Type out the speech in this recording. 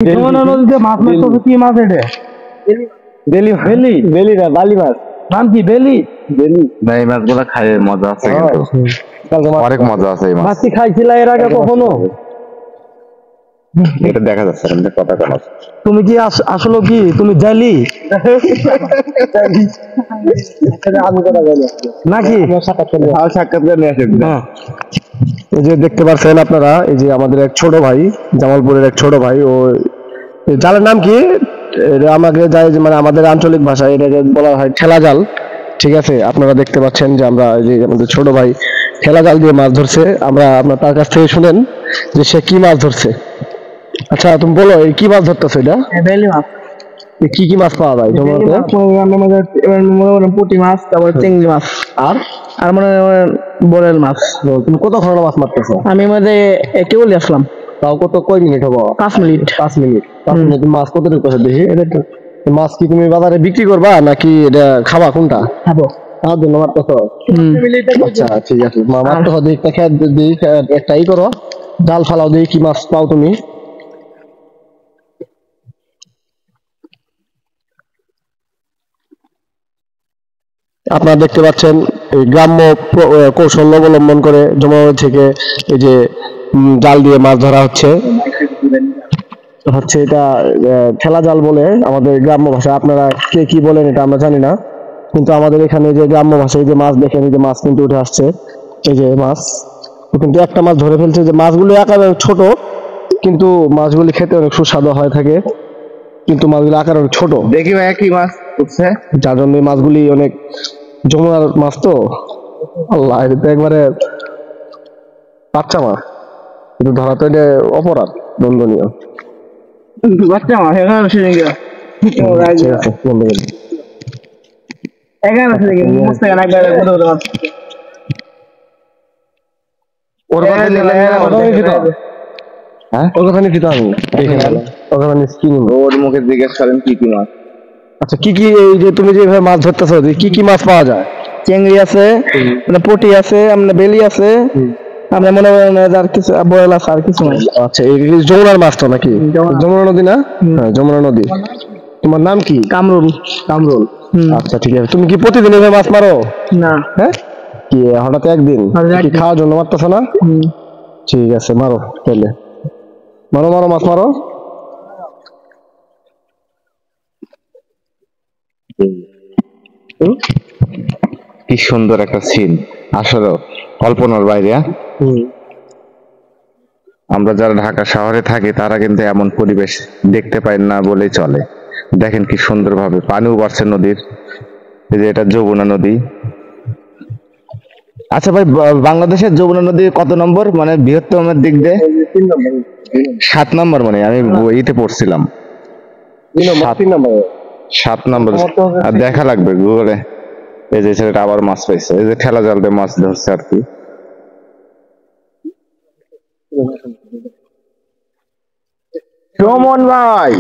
যমুনা নদীতে মাছ মারতেছে, কি মাছ এটা? বেলি বেলি বেলি না, বালি মাছ। নাম কি? বেলি বেলি। না, এই মাছগুলো খাই মজা আছে, কিন্তু অনেক মজা আছে এই মাছ। মাছ কি খাইছিলা এর আগে কখনো? এটা দেখা যাচ্ছে না, কথা কেন? তুমি কি আসলে কি তুমি জালি নাকি? সাক্ষাৎকার নিয়ে আসেন। হ্যাঁ, এই যে দেখতে পাচ্ছেন আপনারা, এই যে আমাদের এক ছোট ভাই, জামালপুরের এক ছোট ভাই, ও জালের নাম কি? এটা আমাকে যায় যে মানে আমাদের আঞ্চলিক ভাষায় এটাকে বলা হয় ঠেলা জাল। ঠিক আছে, আপনারা দেখতে পাচ্ছেন যে আমরা এই যে আমাদের ছোট ভাই ঠেলা জাল দিয়ে মাছ ধরছে। আমরা আপনার তার কাছ থেকে শুনেন যে সে কি মাছ ধরছে। আচ্ছা তুমি বলো, এই কি মাছ ধরতেছো? এটা বেলি মাছ। কি কি মাছ পাওয়া যায় তোমার পুঁটি মাছ, তারপর চিংড়ি মাছ, আর আর মনে হয় বরেল মাছ। তুমি কত ধরনের মাছ মারতেছো? আমি মধ্যে একে বলে আসলাম। তাও কত, কয় মিনিট হবো? 5 মিনিট। 5 মিনিট। 5 মিনিট মাছ কতটুকু আছে দেখি? মাছ কি তুমি বাজারে বিক্রি করবা নাকি এটা খাবা? কোনটা খাবো? আমার জন্য মারতেছো? আচ্ছা ঠিক আছে, মারতেছো দেখি, একটা খেয়ে দিই, একটা ই করো, জাল ফালাও, দেখি কি মাছ পাও তুমি। আপনারা দেখতে পাচ্ছেন এই গ্রাম্য কৌশল অবলম্বন করে যমুনা নদী থেকে এই যে জাল দিয়ে মাছ ধরা হচ্ছে। এটা ঠেলা জাল বলে আমাদের গ্রাম্য ভাষা। আপনারা কে কি বলেন এটা আমরা জানি না, কিন্তু আমাদের এখানে যে গ্রাম্য ভাষায় যে মাছ দেখেন, এই যে মাছ কিন্তু উঠে আসছে, এই যে মাছ, কিন্তু একটা মাছ ধরে ফেলছে। যে মাছগুলো আকারে ছোট, কিন্তু মাছগুলি খেতে অনেক সুস্বাদু হয়ে থাকে, কিন্তু মাছগুলো আকারে অনেক ছোট। দেখি ভাই কি মাছ উঠছে, যার জন্য এই মাছগুলি অনেক যমুনার মাছ তো। আল্লাহ, এটা তো একবারে বাচ্চা মাছ, কিন্তু ধরা তো এটা অপরাধ, দণ্ডনীয়। বাচ্চা মাছ 11 ঠিক আছে, বন্ধ করে দিই। 11 ওর কথা নিলে হ্যাঁ, ওর কথা নিতে আমি দেখে নিলাম, ওর কথা নিয়ে কি নিবো? ওর মুখে জিজ্ঞেস করেন কি কি মাছ। আচ্ছা, কি কি, এই যে তুমি যেভাবে মাছ ধরতেছো, কি কি মাছ পাওয়া যায়? চিংড়ি আছে, মানে পুঁটি আছে, আমরা বেলি আছে, আমরা মনে করেন আর কিছু বয়েল আছে, আর কিছু নাই। আচ্ছা, এই যমুনার মাছ তো নাকি? যমুনা। যমুনা নদী না? হ্যাঁ, যমুনা নদী। তোমার নাম কি? কামরুল। কামরুল। আচ্ছা ঠিক আছে, তুমি কি প্রতিদিন এভাবে মাছ মারো? না। হ্যাঁ, কি হঠাৎ একদিন? কি খাওয়ার জন্য মারতেছো না? ঠিক আছে, মারো তাহলে, মারো মারো, মাছ মারো। কি সুন্দর একটা সিন, আসলে কল্পনার বাইরে। আমরা যারা ঢাকা শহরে থাকি তারা কিন্তু এমন পরিবেশ দেখতে পাই না বলেই চলে। দেখেন কি সুন্দরভাবে পানিও বাড়ছে নদীর, এই যে এটা যমুনা নদী। আচ্ছা ভাই, বাংলাদেশের যমুনা নদী কত নম্বর, মানে বৃহত্তমের দিক দিয়ে? 7 নম্বর, মানে আমি বইতে পড়ছিলাম 7 নম্বর। আর দেখা লাগবে গুগলে। এই যে ছেলেটা আবার মাছ পাইছে, এই যে ঠেলা জাল দিয়ে মাছ ধরছে আর কি। সুমন ভাই,